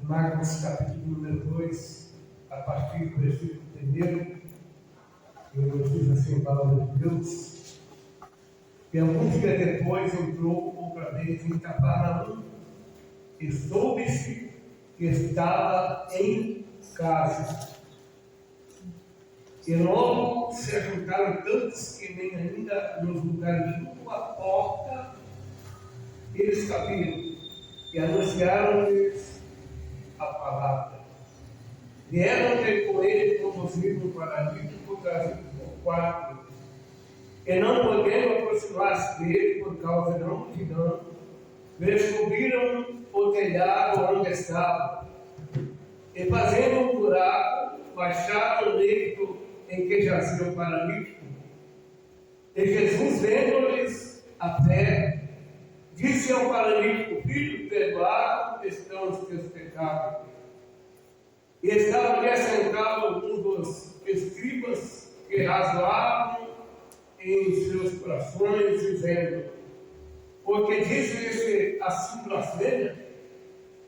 Marcos capítulo número 2, a partir do versículo 1, que nos diz assim a palavra de Deus, que alguns dias depois entrou outra vez em Cafarnaum e soube-se que estava em casa. E logo se ajuntaram tantos que nem ainda nos lugares junto à porta eles cabiam, e anunciaram-lhes a palavra. Vieram ter com ele conduzido um paralítico trazido por 4, e não podendo aproximar-se dele por causa da multidão, descobriram o telhado onde estava, e fazendo um buraco, baixaram o leito em que jazia o paralítico. E Jesus, vendo-lhes a fé, disse ao paralítico: filho, perdoado estão os teus pecados. E estava ali assentado alguns dos escribas que razoavam em seus corações, dizendo: porque disse assim blasfêmia?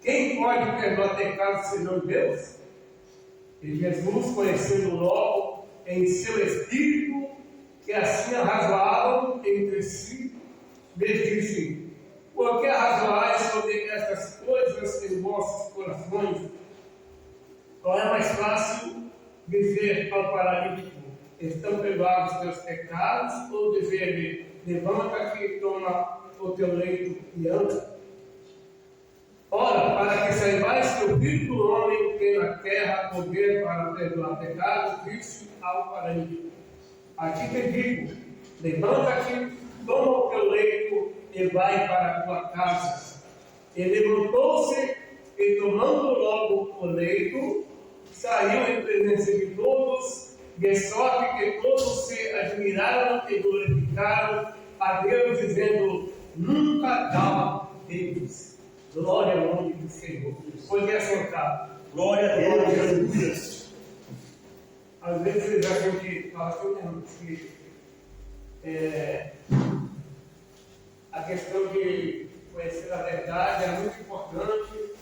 Quem pode perdoar pecados senão Deus? E Jesus, conhecendo logo em seu espírito que assim razoavam entre si, lhes disse: por que razoais sobre estas coisas em vossos corações? Qual é mais fácil dizer ao paralítico: estão perdoados os teus pecados, ou dizer-lhe: levanta-te, toma o teu leito e anda? Ora, para que saibais que o Filho do Homem tem na terra poder para perdoar pecados, disse ao paralítico: a ti te digo, levanta-te, toma o teu leito e vai para a tua casa. E levantou-se e, tomando logo o leito, saiu em presença de todos, de sorte que todos se admiraram e glorificaram a Deus, dizendo: nunca tal Deus. Glória ao nome do Senhor. Pode assentar. Glória a Deus, Jesus. Às vezes a gente fala assim, que a questão de conhecer a verdade é muito importante,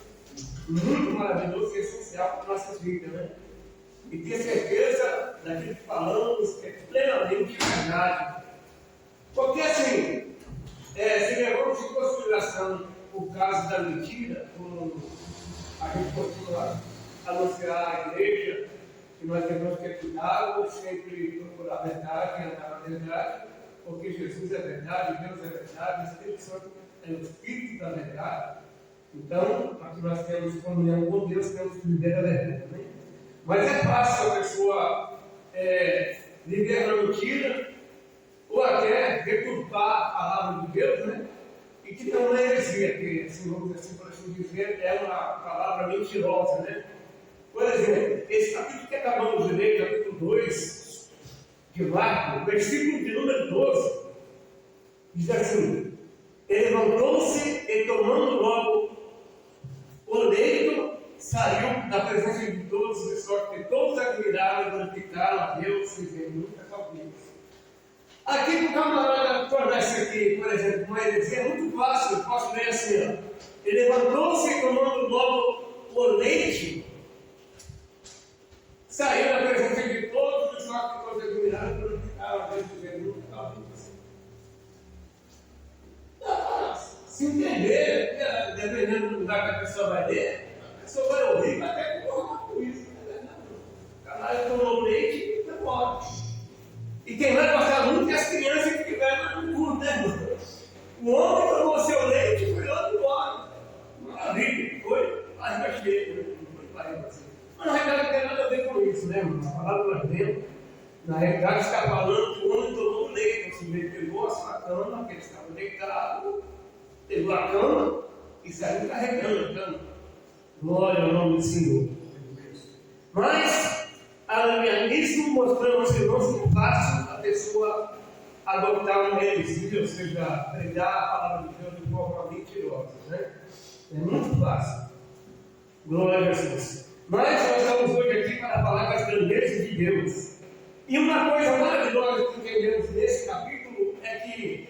muito maravilhoso e essencial para nossas vidas, né? E ter certeza daquilo que falamos é plenamente verdade. Porque assim, se levamos em consideração o caso da mentira, como a gente costuma anunciar à igreja, que nós devemos ter cuidado, sempre procurar a verdade, andar na verdade, porque Jesus é verdade, Deus é verdade, o Espírito Santo é o Espírito da verdade. Então, para que nós temos comunhão com Deus, temos que viver a verdade. Né? Mas é fácil a pessoa viver na mentira, ou até deturpar a palavra de Deus, né? E que não é heresia, que, assim, vamos dizer assim, por assim dizer, é uma palavra mentirosa, né? Por exemplo, esse capítulo que acabamos de ler, capítulo 2 de Marcos, versículo de número 12, diz assim: ele levantou-se e, tomando logo o leito, saiu da presença de todos, de sorte que todos admiraram e glorificaram a Deus, dizendo: nunca tal Deus. Aqui o camarada torna-se aqui, por exemplo, uma heresia muito fácil, eu posso ler assim, ó. Ele levantou-se e, tomando logo o leite, saiu da presença de todos, de sorte que todos admiraram e glorificaram a Deus, dizendo: nunca tal Deus. Se entender, dependendo do lugar que a pessoa vai ler, a pessoa vai ouvir, vai até concordar com isso. O camarada tomou leite e demora. E quem vai gostar muito é as crianças que tiveram no mundo, né? O homem tomou seu leite e foi lá embora. Maravilha, foi barriga cheia, não foi barriga assim. Mas na realidade não tem nada a ver com isso, né? A palavra de Deus, na realidade, está falando que o homem tomou leite, assim, ele pegou a sua cama, que ele estava deitado, pegou a cama e saiu carregando a cama. Glória ao nome do Senhor. Mas arianismo mostramos que não é fácil a pessoa adotar uma heresia, ou seja, pregar a palavra de Deus de forma mentirosa, né? É muito fácil. Glória a Jesus. Mas nós estamos hoje aqui para falar das grandezas de Deus. E uma coisa maravilhosa que entendemos nesse capítulo é que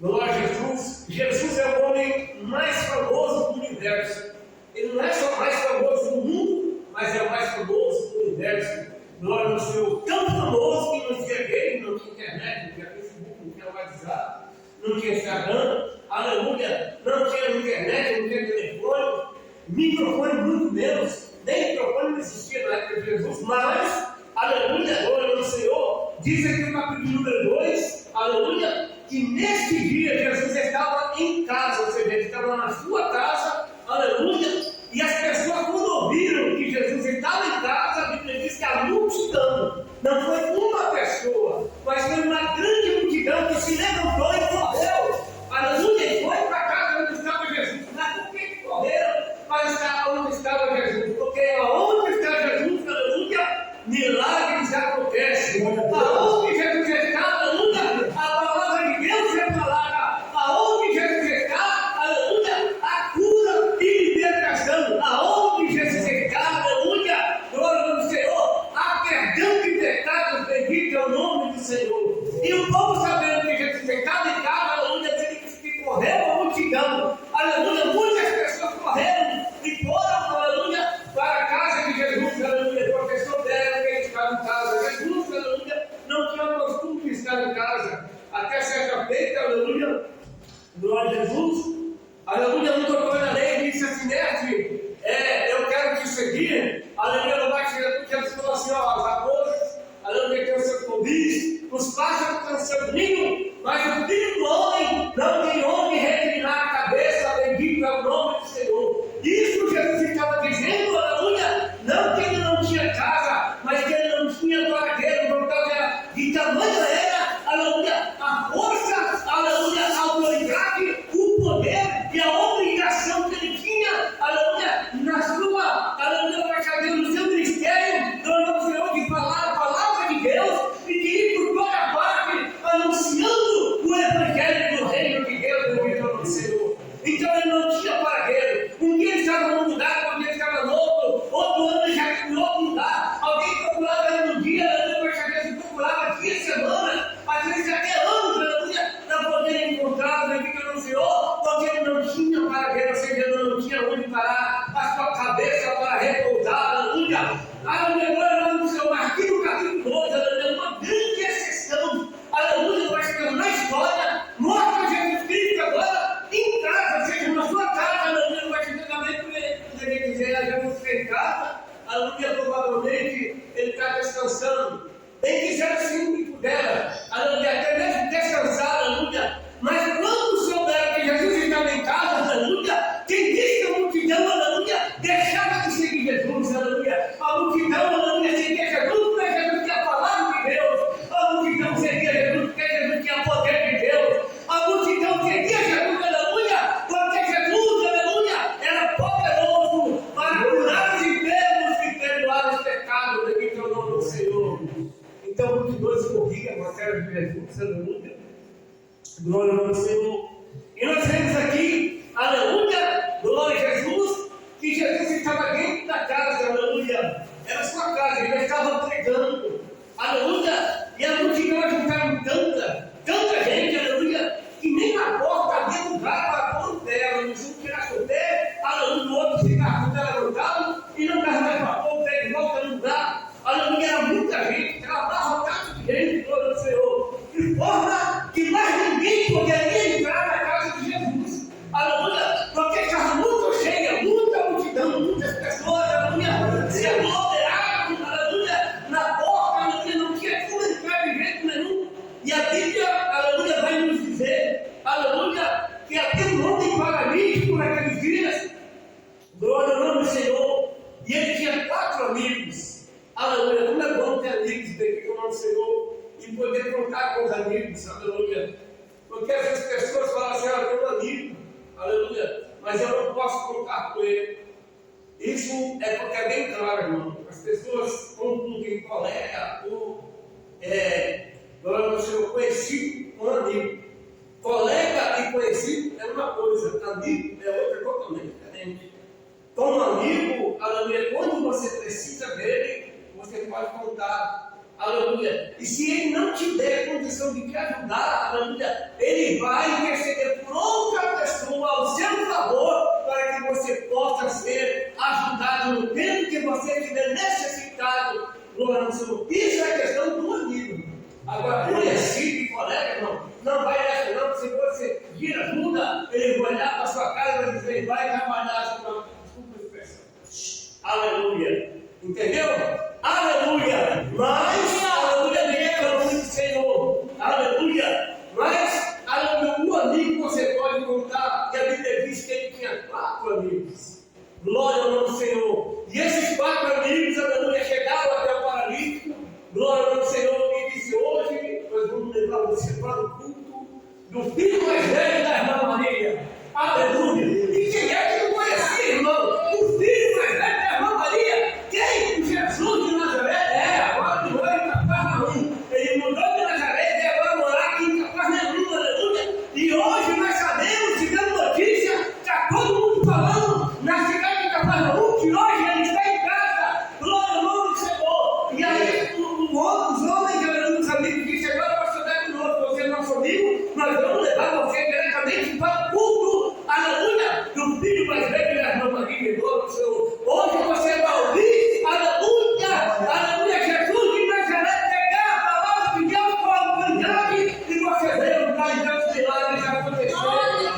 Glória a Jesus. Jesus é o homem mais famoso do universo. Ele não é só mais famoso do mundo, mas é o mais famoso do universo. Glória ao Senhor. Tão famoso que no dia dele não tinha internet, não tinha Facebook, não tinha WhatsApp, não tinha Instagram, aleluia, não tinha internet, não tinha telefone, microfone muito menos, nem microfone não existia na época de Jesus, mas, aleluia, glória ao Senhor, diz aqui no capítulo número 2, aleluia, que neste dia Jesus estava em casa, ou seja, ele estava na sua casa, aleluia, e as pessoas quando ouviram que Jesus estava em casa, a Bíblia diz que a multidão, não foi uma pessoa, mas foi uma grande multidão que se levantou e correu, aleluia, e foi para a casa onde estava Jesus. Mas por que correram para estar onde estava Jesus? Porque onde está Jesus, aleluia, milagres acontecem. Aonde Jesus está, aleluia, a palavra de Deus é falada. Aonde Jesus está, aleluia, a cura e libertação. Aonde Jesus está, aleluia, glória ao Senhor, a perdão de pecados, bendito é o nome do Senhor. E o povo sabendo que Jesus estava em casa, aleluia, que correram a multidão, aleluia, muitas pessoas correram e foram, aleluia, para a casa de Jesus, aleluia, porque souberam que ele estava em casa. Jesus, aleluia, não tinha o costume de estar em casa, até certa feita, aleluia, glória a Jesus, aleluia, não tocou na lei e disse assim, mestre, eu quero te seguir, aleluia, não vai chegar, porque Jesus falou assim, ó, as raposas, aleluia, tem o seu cobiço, os pássaros têm o seu ninho, mas o filho do homem não tem onde reclinar a cabeça, bendito é o nome do Senhor. Isso Jesus estava dizendo, aleluia, não que ele não tinha casa, mas que ele não tinha paraquedas, por causa de tamanho era, aleluia, a força, aleluia, a autoridade, o poder e a obrigação que ele tinha, aleluia, na sua, aleluia, para fazer no seu ministério, glória ao Senhor, de falar a palavra de Deus e de ir por toda parte, anunciando o evangelho do reino de Deus, bendito é o Senhor. Então ele não tinha paraquedas. Um dia ele estava num lugar, outro dia ele estava no outro ano ele já estava em outro lugar. Alguém procurava ele num dia, depois ele procurava dia, semana, às vezes até anos, aleluia, para poder encontrar, bendito é o Senhor, porque ele não tinha paraquedas, ou seja, ele não tinha onde parar a sua cabeça para repousar, aleluia. Aleluia, glória ao Senhor. Mas aqui no capítulo 2, aleluia, uma grande exceção, aleluia, nós temos na história, mostra Jesus Cristo agora em casa, seja na sua casa, aleluia, no Antigo Testamento, poderia dizer, Jesus está em casa, aleluia, provavelmente ele está descansando. Quem quiser assim o dela, aleluia, até mesmo descansar, aleluia, mas quando souberam que Jesus estava em casa, aleluia, quem disse que a multidão, aleluia, deixava de seguir Jesus, aleluia, a multidão, aleluia, seguia Jesus, porque Jesus tinha a palavra de Deus, a multidão seguia Jesus, porque Jesus tinha o poder de Deus, a multidão seguia Jesus, aleluia, porque Jesus, aleluia, era poderoso para curar os enfermos e perdoar os pecados, bendito é o nome do Senhor. Então, multidões corriam com a terra de Jesus, aleluia, glória ao Senhor. E nós vemos aqui, aleluia, glória a Jesus, que Jesus estava dentro da casa, aleluia, era a sua casa, ele estava pregando, aleluia, e a multidão juntaram tanta gente, aleluia, que nem na porta havia lugar para pôr o pé, aleluia, se um tirasse o pé, aleluia, o outro ficava com o pé levantado, e não dava mais para pôr o pé de volta no lugar, aleluia, era muita gente, estava abarrotado de gente, glória ao Senhor, de forma que mais ninguém poderia entrar na casa de Jesus, aleluia, porque estava muito cheia, muita multidão, muitas pessoas, aleluia, se aglomeraram, aleluia, na porta, aleluia, não tinha como entrar de jeito nenhum, e a Bíblia, aleluia, vai nos dizer, aleluia, que havia um homem paralítico naqueles dias, glória ao nome do Senhor, e ele tinha 4 amigos, aleluia, como é bom ter amigos, bendito é o nome do Senhor, e poder contar com os amigos, aleluia, porque às vezes as pessoas falam assim, eu tenho um amigo, aleluia, mas eu não posso contar com ele. Isso é porque é bem claro, irmão, as pessoas confundem colega ou glória ao Senhor, conhecido com amigo. Colega e conhecido é uma coisa, amigo é outra totalmente diferente. Como amigo, aleluia, quando você precisa dele, você pode contar, aleluia. E se ele não tiver condição de te ajudar, aleluia, ele vai interceder por outra pessoa ao seu favor, para que você possa ser ajudado no tempo que você estiver necessitado. Glória ao Senhor. Isso é questão do amigo. Agora, conhecido e colega, não vai nessa não. Se você pedir ajuda, ele vai olhar para a sua casa e vai dizer, vai trabalhar. Desculpa a expressão. Aleluia. Entendeu? Aleluia. Mas, aleluia, declaramos do Senhor. Aleluia. Mas, aleluia, o amigo que você pode contar, e a Bíblia diz que ele tinha 4 amigos. Glória ao nome do Senhor. E esses 4 amigos, aleluia, chegaram até o paralítico. Glória ao nome do Senhor. E disse, hoje nós vamos levar você para o culto do filho mais velho da irmã Maria. Aleluia. E quem é que não conhecia, irmão? O filho mais velho da irmã Maria. Quem? Jesus de Nazaré. Agora de hoje em Cafarnaum. Ele mudou de Nazaré e agora morar aqui em Cafarnaum. Aleluia. E hoje nós sabemos, tivemos notícia, está todo mundo falando na cidade de Cafarnaum, que hoje ele está em casa. Glória ao nome do Senhor. E aí os homens, os amigos que chegaram para estudar conosco, você é nosso amigo, nós vamos levar você diretamente para o culto, aleluia, do filho mais velho da irmã Maria, glória ao Senhor. Hoje você vai ouvir, aleluia, Jesus de Nazaré pegar a palavra de Deus com a verdade e você vê o pai dos milagres acontecer.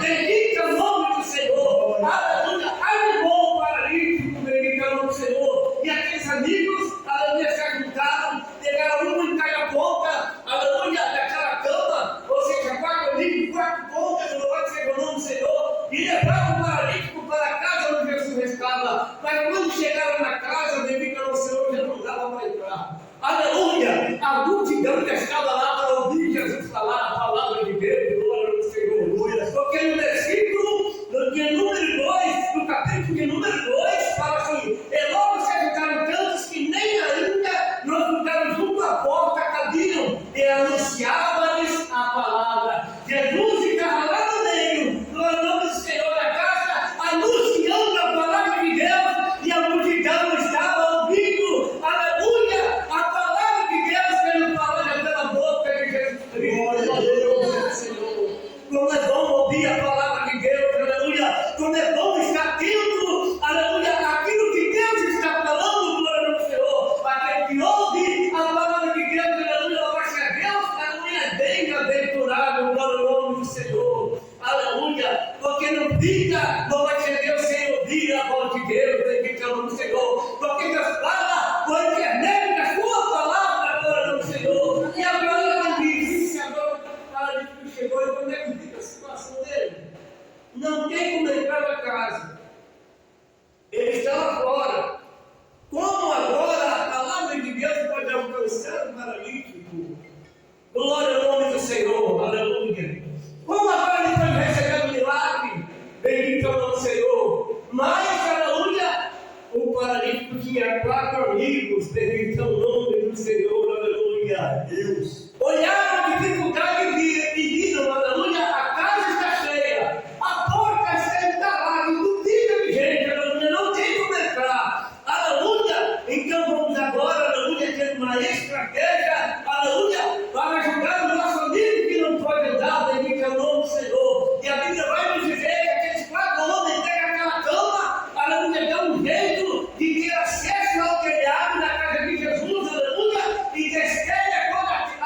Bendito o nome do Senhor, aleluia, animou o paralítico, bendito o nome do Senhor. E aqueles amigos, aleluia, se ajuntaram, pegaram uma em cada ponta, aleluia, daquela cama, ou seja, 4 amigos, 4 pontas, louvado seja o nome do Senhor, e levaram o paralítico para a casa onde Jesus estava. Mas quando chegaram na casa, devido ao Senhor, já não dava para entrar. Aleluia! A multidão já estava lá para ouvir Jesus falar a palavra de Deus, glória ao Senhor. Porque no versículo de número 2, no capítulo de número 2, fala assim: e logo se ajuntaram tantos que nem ainda nós lugares junto à porta cabiam, e anunciava-lhes a palavra. Jesus ficava lá no meio, no nome do Senhor da casa, anunciando a palavra de Deus, e a multidão estava ouvindo, aleluia, a palavra de Deus sendo falada pela boca de Jesus Cristo. Glória a Deus, Senhor. Como é bom ouvir a palavra de Deus, aleluia. Como é bom estar atento, aleluia, aquilo que Deus está falando, glória ao Senhor. Aquele que ouve a palavra de Deus, aleluia, vai ser Deus, aleluia, bem-aventurado, glória ao nome do Senhor, aleluia. Porque não fica, não vai ser Deus sem ouvir a voz de Deus, bendito é o nome do Senhor. Porque Deus fala por intermédio da sua palavra, glória ao nome do Senhor. E agora ele disse, agora o paralítico chegou, e como é que fica a situação dele? Não tem como entrar na casa. Ele estava fora. Como agora a palavra de Deus pode alcançar o paralítico? Glória ao nome do Senhor, aleluia. Como agora ele pode receber o milagre? Bendito é o nome do Senhor. Mas, aleluia, o paralítico tinha 4 amigos, bendito é o nome do Senhor, aleluia. Deus. Olharam a dificuldade e viram, aleluia, a casa está cheia, a porta está entalada, entupida de gente, aleluia, não tem como entrar, aleluia. Então vamos agora, aleluia, ter uma estratégia, aleluia, para ajudar o nosso amigo que não pode andar, bendito é o nome do Senhor. E a Bíblia vai nos dizer que aqueles 4 homens pegam aquela cama, aleluia, dão um jeito de ter acesso ao telhado da casa de Jesus, aleluia, e destelha toda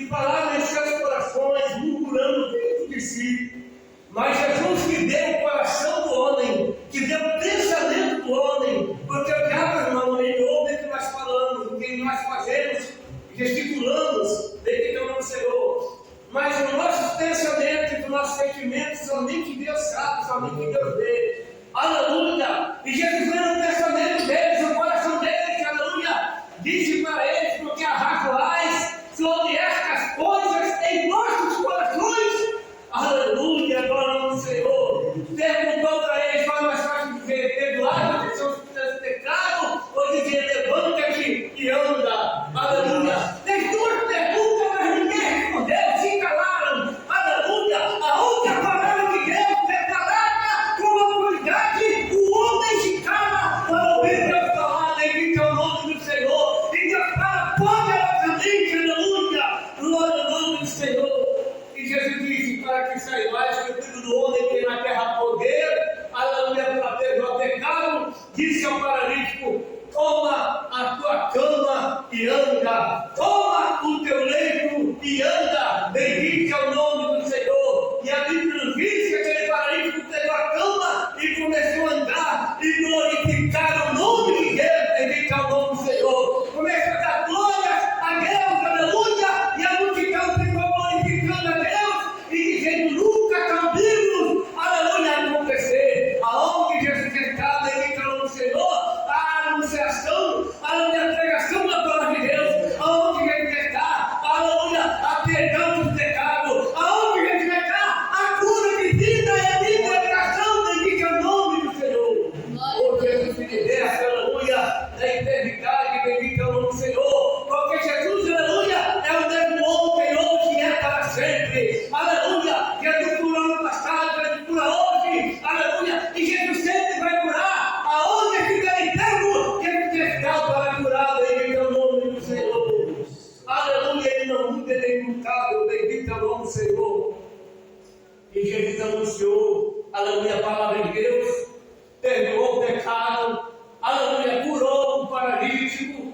que falavam em seus corações, murmurando dentro de si. Mas Jesus que deu o coração do homem, que deu o pensamento do homem, porque o diabo, irmão, ele ouve o que nós falamos, o que nós fazemos, gesticulamos, dentro do nome do Senhor. Mas o nosso pensamento e o nosso sentimento, somente Deus sabe, somente Deus vê. Aleluia! E Jesus vê no pensamento deles, no coração deles, aleluia! Disse para eles, porque arrazoais sobre estas coisas em nossos corações. Aleluia, glória ao Senhor. Perguntou para eles, qual é mais fácil dizer, perdoar os seus pecados, ou dizer, levanta-te e anda. Aleluia. Tem duas perguntas, mas ninguém respondeu, se calaram. Aleluia. A única palavra que Deus declarada com autoridade, o homem se cala para ouvir Deus falar, bendito é o nome do Senhor. E Deus fala poderosamente, aleluia. Glória ao nome do Senhor. E Jesus disse, para que saibais que o Filho do Homem tem na terra poder, aleluia, para perdoar o pecado, disse ao paralítico, toma a tua cama e anda, toma o teu leito e anda, bendito é o nome do Senhor. E a Bíblia nos diz que aquele paralítico pegou a cama e começou a andar e glorificar o nome de Deus, bendito é o nome do Senhor. Começou a dar glórias a Deus, aleluia, e a multidão ficou glorificando a Deus e dizendo, nunca cabimos, aleluia, acontecer. Aonde Jesus está, bendito é o nome do Senhor, a anunciação, aleluia, a pregação da palavra de Deus, aonde Jesus está, aleluia, a perdão dos pecados, aonde Jesus está, a cura de vida e a libertação, bendito é o nome do Senhor. Oh, Jesus se desce, aleluia, da eternidade, bendito é o nome do Senhor, porque Jesus, aleluia, é o mesmo ontem, hoje e é para sempre, aleluia. Jesus curou no passado, Jesus cura hoje, aleluia, e Jesus sempre vai curar, aonde estiver enfermo, Jesus está para curar, bendito é o nome do Senhor, aleluia. Ele não muda, ele é imutável, bendito é o nome do Senhor. E Jesus anunciou, aleluia, a palavra de Deus, perdoou o pecado, aleluia, curou o paralítico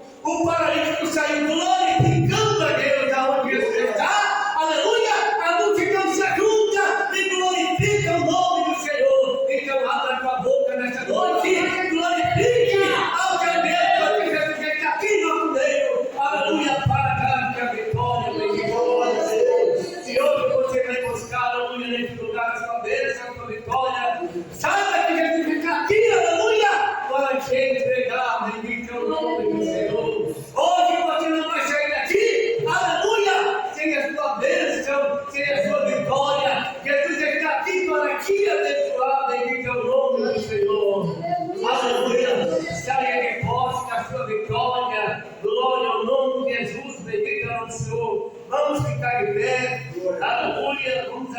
saiu glorificando a Deus aonde Jesus está, aleluia, a multidão se ajunta e glorifica o nome do Senhor. Então abra a tua boca nessa noite, glorifique ao teu Deus, porque Jesus está aqui no nosso meio, aleluia, para dar-te a vitória, bendito glória a Deus. Se hoje você vai buscar, aleluia, nesse lugar, a sua bênção, a sua vitória, saiba que Jesus está aqui, aleluia, para te entregar, bendito é o nome do Senhor. Hoje você não vai sair daqui, aleluia, sem a sua bênção, sem a sua vitória. Jesus está aqui para te abençoar, bendito é o nome do Senhor. Aleluia, saia de posse da sua vitória, glória ao nome de Jesus, bendito é o nome do Senhor. Vamos ficar de pé, aleluia, vamos